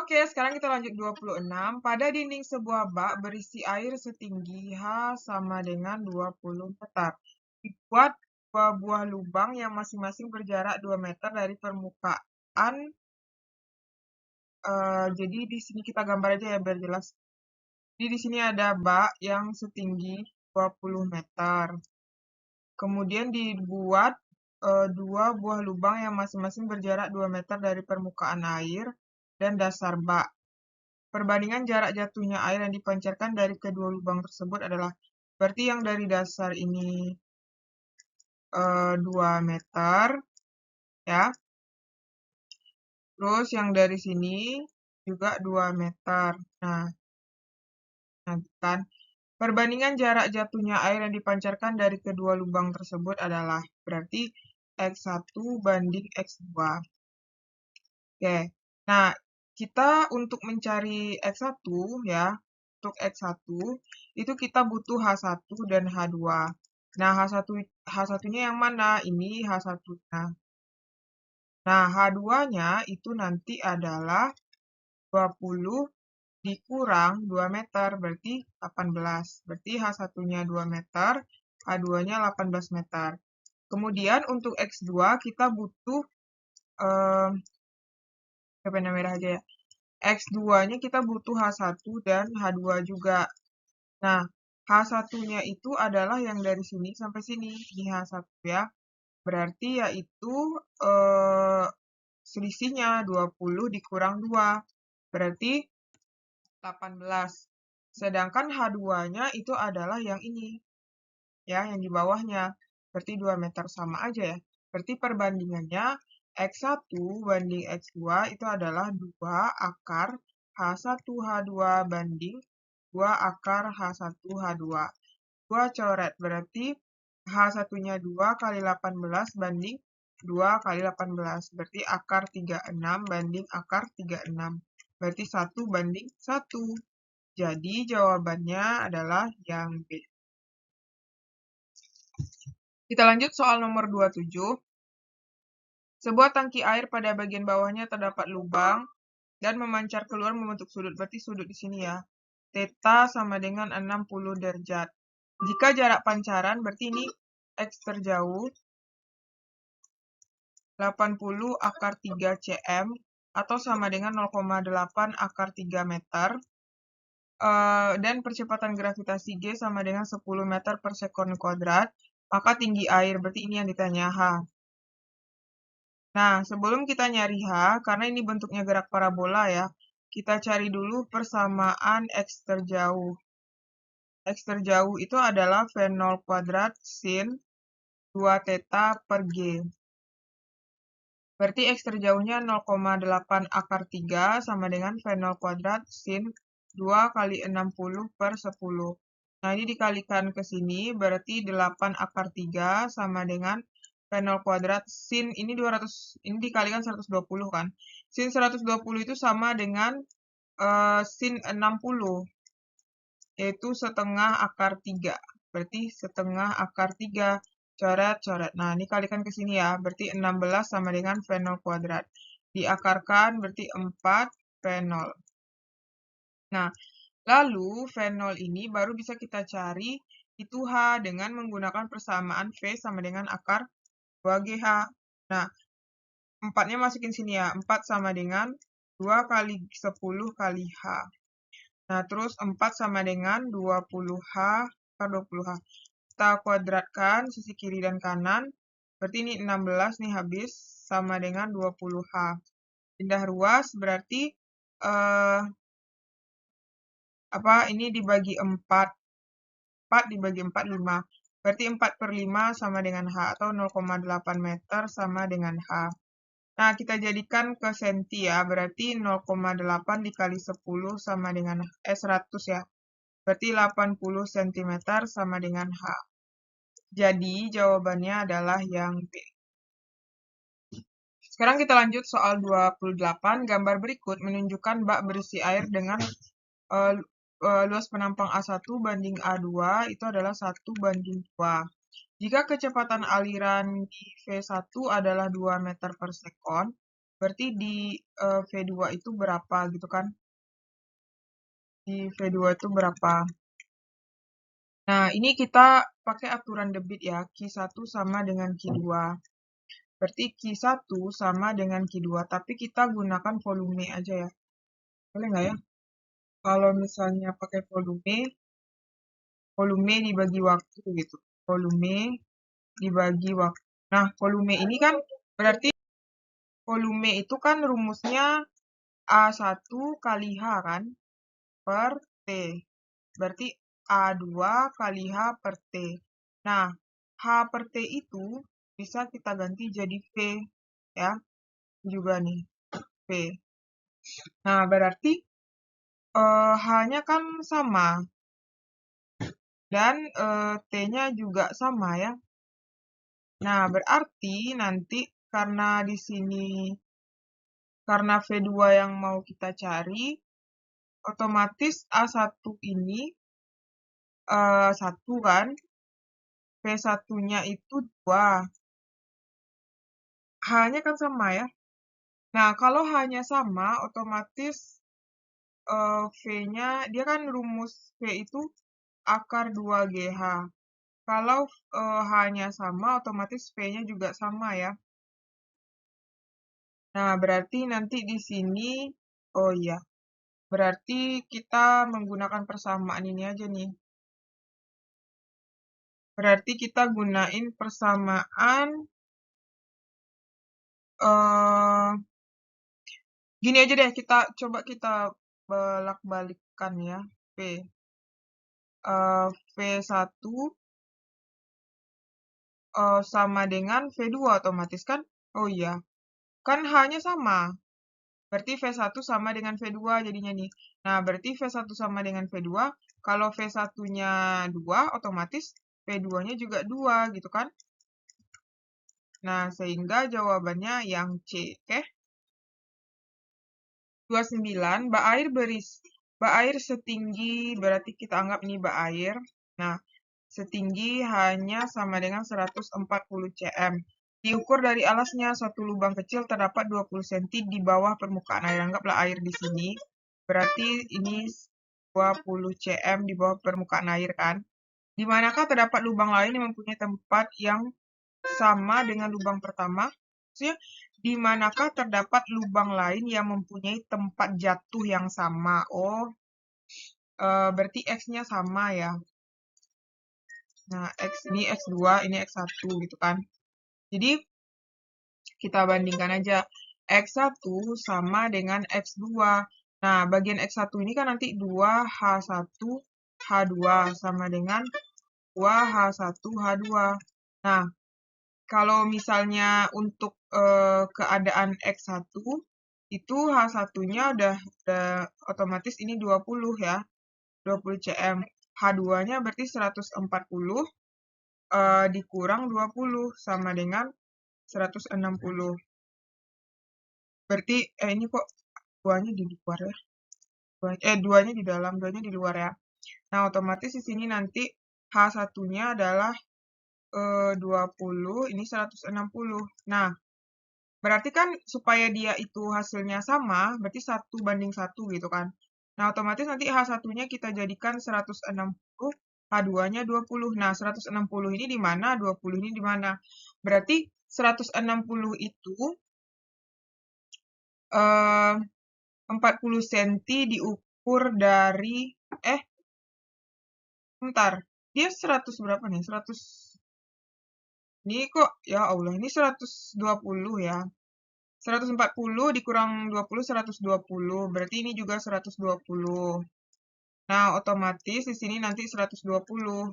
Oke, sekarang kita lanjut 26. Pada dinding sebuah bak berisi air setinggi H sama dengan 20 meter. Dibuat dua buah lubang yang masing-masing berjarak 2 meter dari permukaan. Jadi di sini kita gambar aja ya biar jelas. Jadi di sini ada bak yang setinggi 20 meter. Kemudian dibuat dua buah lubang yang masing-masing berjarak 2 meter dari permukaan air dan dasar bak. Perbandingan jarak jatuhnya air yang dipancarkan dari kedua lubang tersebut adalah, berarti yang dari dasar ini 2 meter, ya. Terus yang dari sini juga 2 meter. Nah, kan. Perbandingan jarak jatuhnya air yang dipancarkan dari kedua lubang tersebut adalah, berarti X1 banding X2. Oke, nah kita untuk mencari X1 ya, untuk X1 itu kita butuh H1 dan H2. Nah, H1-nya yang mana? Ini H1-nya. Nah, H2-nya itu nanti adalah 20 dikurang 2 meter, berarti 18. Berarti H1-nya 2 meter, H2-nya 18 meter. Kemudian untuk X2 kita butuh pena merah aja ya. X2-nya kita butuh H1 dan H2 juga. Nah, H1-nya itu adalah yang dari sini sampai sini. Ini H1 ya. Berarti yaitu selisihnya 20 dikurang 2. Berarti 18. Sedangkan H2-nya itu adalah yang ini. Ya, yang di bawahnya. Berarti 2 meter sama aja ya. Berarti perbandingannya X1 banding X2 itu adalah 2 akar H1 H2 banding 2 akar H1 H2. 2 coret, berarti H1-nya 2 kali 18 banding 2 kali 18. Berarti akar 36 banding akar 36. Berarti 1 banding 1. Jadi jawabannya adalah yang B. Kita lanjut soal nomor 27. Sebuah tangki air pada bagian bawahnya terdapat lubang dan memancar keluar membentuk sudut. Berarti sudut di sini ya. Theta sama dengan 60 derajat. Jika jarak pancaran, berarti ini X terjauh 80 akar 3 cm atau sama dengan 0,8 akar 3 meter. Dan percepatan gravitasi G sama dengan 10 meter per sekon kuadrat. Maka tinggi air, berarti ini yang ditanya H. Nah, sebelum kita nyari H, karena ini bentuknya gerak parabola ya, kita cari dulu persamaan X terjauh. X terjauh itu adalah V0 kuadrat sin 2 theta per G. Berarti X terjauhnya 0,8 akar 3 sama dengan V0 kuadrat sin 2 kali 60 per 10. Nah, ini dikalikan ke sini, berarti 8 akar 3 sama dengan V0 kuadrat sin, ini 200, ini dikalikan 120 kan. Sin 120 itu sama dengan sin 60, yaitu setengah akar 3. Berarti setengah akar 3. Coret-coret. Nah, ini kalikan ke sini ya. Berarti 16 sama dengan V0 kuadrat. Diakarkan berarti 4 V0. Nah, lalu V0 ini baru bisa kita cari itu H dengan menggunakan persamaan V sama dengan akar 2GH. Nah, 4-nya masukin sini ya. 4 sama dengan 2 kali 10 kali H. Nah, terus 4 sama dengan 20H per 20H. Kita kuadratkan sisi kiri dan kanan. Berarti ini 16 nih habis sama dengan 20H. Pindah ruas berarti ini dibagi 4. 4 dibagi 4, 5. Berarti 4 per 5 sama dengan H atau 0,8 meter sama dengan H. Nah, kita jadikan ke senti ya. Berarti 0,8 dikali 10 sama dengan 100 ya. Berarti 80 cm sama dengan H. Jadi, jawabannya adalah yang B. Sekarang kita lanjut soal 28. Gambar berikut menunjukkan bak berisi air dengan luas penampang A1 banding A2 itu adalah 1 banding 2. Jika kecepatan aliran di V1 adalah 2 meter per sekon, Berarti di V2 itu berapa gitu kan? Di V2 itu berapa? Nah, ini kita pakai aturan debit ya. Q1 sama dengan Q2. Berarti Q1 sama dengan Q2, tapi kita gunakan volume aja ya. Boleh nggak ya? Kalau misalnya pakai volume dibagi waktu gitu. Volume dibagi waktu. Nah, volume ini kan berarti volume itu kan rumusnya A1 kali H kan per T. Berarti A2 kali H per T. Nah, H per T itu bisa kita ganti jadi V ya. Juga nih, V. Nah, berarti H-nya kan sama. Dan T-nya juga sama ya. Nah, berarti nanti karena di sini karena V2 yang mau kita cari, otomatis A1 ini 1 kan, V1-nya itu 2. H-nya kan sama ya. Nah, kalau H-nya sama, otomatis V-nya, dia kan rumus V itu akar 2GH. Kalau H-nya sama, otomatis V-nya juga sama ya. Nah, berarti nanti di sini, oh iya, berarti kita menggunakan persamaan ini aja nih. Berarti kita gunain persamaan, gini aja deh, coba kita bolak-balikkan ya, V. V1 sama dengan V2 otomatis kan? Oh iya, kan H-nya sama. Berarti V1 sama dengan V2 jadinya nih. Nah, berarti V1 sama dengan V2. Kalau V1-nya 2, otomatis V2-nya juga 2 gitu kan? Nah, sehingga jawabannya yang C. Oke? 29, bak air setinggi, berarti kita anggap ini bak air. Nah, setinggi hanya sama dengan 140 cm. Diukur dari alasnya, satu lubang kecil terdapat 20 cm di bawah permukaan air. Anggaplah air di sini. Berarti ini 20 cm di bawah permukaan air kan. Di manakah terdapat lubang lain yang mempunyai tempat yang sama dengan lubang pertama? Maksudnya, di manakah terdapat lubang lain yang mempunyai tempat jatuh yang sama? Oh, berarti X-nya sama ya. Nah, X ini X2, ini X1 gitu kan. Jadi, kita bandingkan aja. X1 sama dengan X2. Nah, bagian X1 ini kan nanti 2H1, H2 sama dengan 2H1, H2. Nah, kalau misalnya untuk keadaan X1, itu H1-nya udah otomatis ini 20 ya. 20 cm. H2-nya berarti 140 dikurang 20 sama dengan 160. Berarti ini kok 2-nya di luar ya. 2-nya di dalam, 2-nya di luar ya. Nah, otomatis di sini nanti H1-nya adalah 20, ini 160. Nah, berarti kan supaya dia itu hasilnya sama, berarti 1:1 gitu kan. Nah, otomatis nanti H1-nya kita jadikan 160, H2-nya 20. Nah, 160 ini di mana, 20 ini di mana. Berarti 160 itu 40 cm diukur dari, bentar, dia 100 berapa nih? 100, ini kok, ya Allah, ini 120 ya. 140 dikurang 20, 120. Berarti ini juga 120. Nah, otomatis di sini nanti 120.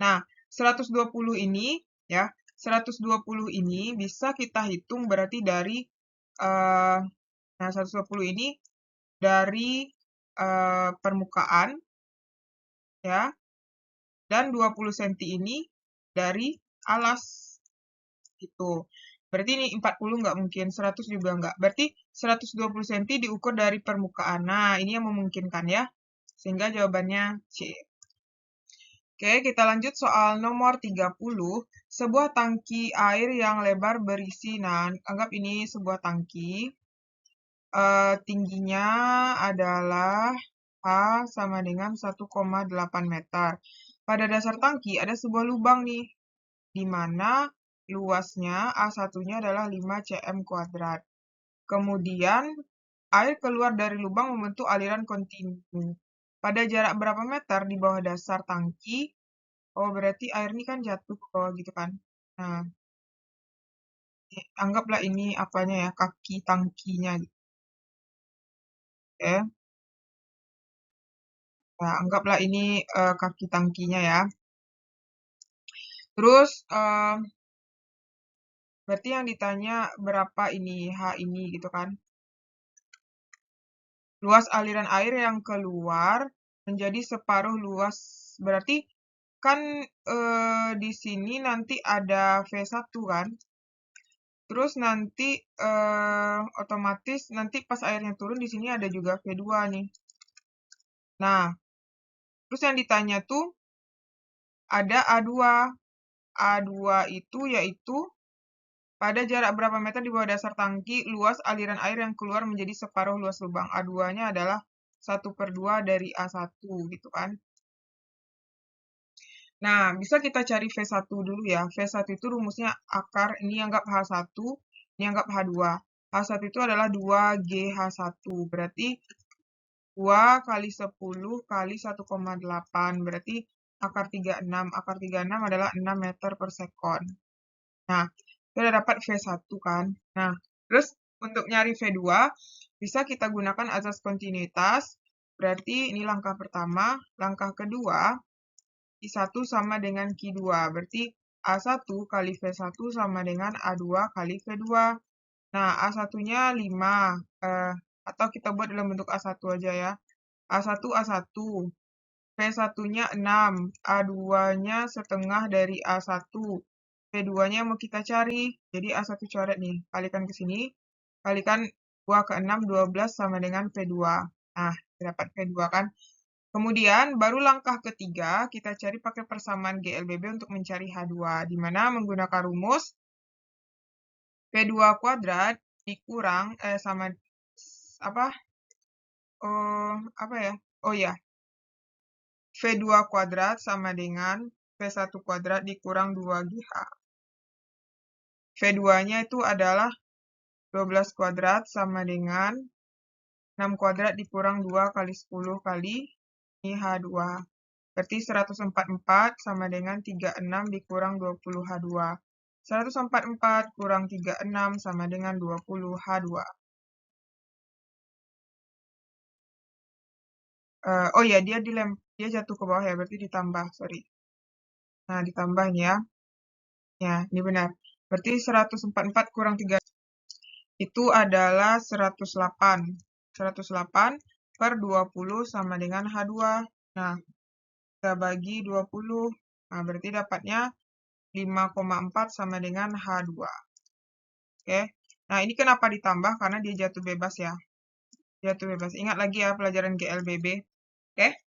Nah, 120 ini ya, 120 ini bisa kita hitung berarti dari nah 120 ini dari permukaan ya. Dan 20 cm ini dari alas gitu. Berarti ini 40 nggak mungkin, 100 juga nggak. Berarti 120 cm diukur dari permukaan. Nah, ini yang memungkinkan ya. Sehingga jawabannya C. Oke, kita lanjut soal nomor 30. Sebuah tangki air yang lebar berisi, nah anggap ini sebuah tangki. Tingginya adalah H sama dengan 1,8 meter. Pada dasar tangki ada sebuah lubang nih, di mana luasnya A1-nya adalah 5 cm kuadrat. Kemudian, air keluar dari lubang membentuk aliran kontinu. Pada jarak berapa meter di bawah dasar tangki? Oh, berarti air ini kan jatuh ke bawah gitu kan. Nah, anggaplah ini apanya ya, kaki tangkinya gitu. Ya. Nah, anggaplah ini kaki tangkinya ya. Terus, berarti yang ditanya berapa ini H ini gitu kan. Luas aliran air yang keluar menjadi separuh luas. Berarti kan di sini nanti ada V1 kan. Terus nanti otomatis nanti pas airnya turun di sini ada juga V2 nih. Nah, terus yang ditanya tuh ada A2. A2 itu yaitu pada jarak berapa meter di bawah dasar tangki, luas aliran air yang keluar menjadi separuh luas lubang. A2-nya adalah 1/2 dari A1 gitu kan. Nah, bisa kita cari V1 dulu ya. V1 itu rumusnya akar, ini anggap H1, ini anggap H2. H1 itu adalah 2GH1, berarti 2 kali 10 kali 1,8, berarti akar 36. Akar 36 adalah 6 meter per sekon. Nah, kita udah dapat V1 kan. Nah, terus untuk nyari V2, bisa kita gunakan azas kontinuitas. Berarti ini langkah pertama. Langkah kedua, I1 sama dengan Q2. Berarti A1 kali V1 sama dengan A2 kali V2. Nah, A1-nya 5. Atau kita buat dalam bentuk A1 aja ya. A1, A1. V1-nya 6. A2-nya setengah dari A1. V2-nya mau kita cari. Jadi A1 coret nih. Kalikan ke sini. Kalikan 2 ke 6, 12 sama dengan V2. Nah, dapat V2 kan. Kemudian, baru langkah ketiga, kita cari pakai persamaan GLBB untuk mencari H2. Di mana menggunakan rumus V2 kuadrat dikurang, sama, apa? Apa ya? Oh ya, V2 kuadrat sama dengan V1 kuadrat dikurang 2GH. V2-nya itu adalah 12 kuadrat sama dengan 6 kuadrat dikurang 2 kali 10 kali ini H2. Berarti 144 sama dengan 36 dikurang 20 H2. 144 kurang 36 sama dengan 20 H2. Oh ya, dia jatuh ke bawah ya, berarti ditambah, sorry. Nah, ditambah nih ya. Ya, ini benar. Berarti 144 kurang 3 itu adalah 108. 108 per 20 sama dengan H2. Nah, kita bagi 20. Nah, berarti dapatnya 5,4 sama dengan H2. Oke. Nah, ini kenapa ditambah? Karena dia jatuh bebas ya. Jatuh bebas. Ingat lagi ya pelajaran GLBB. Oke.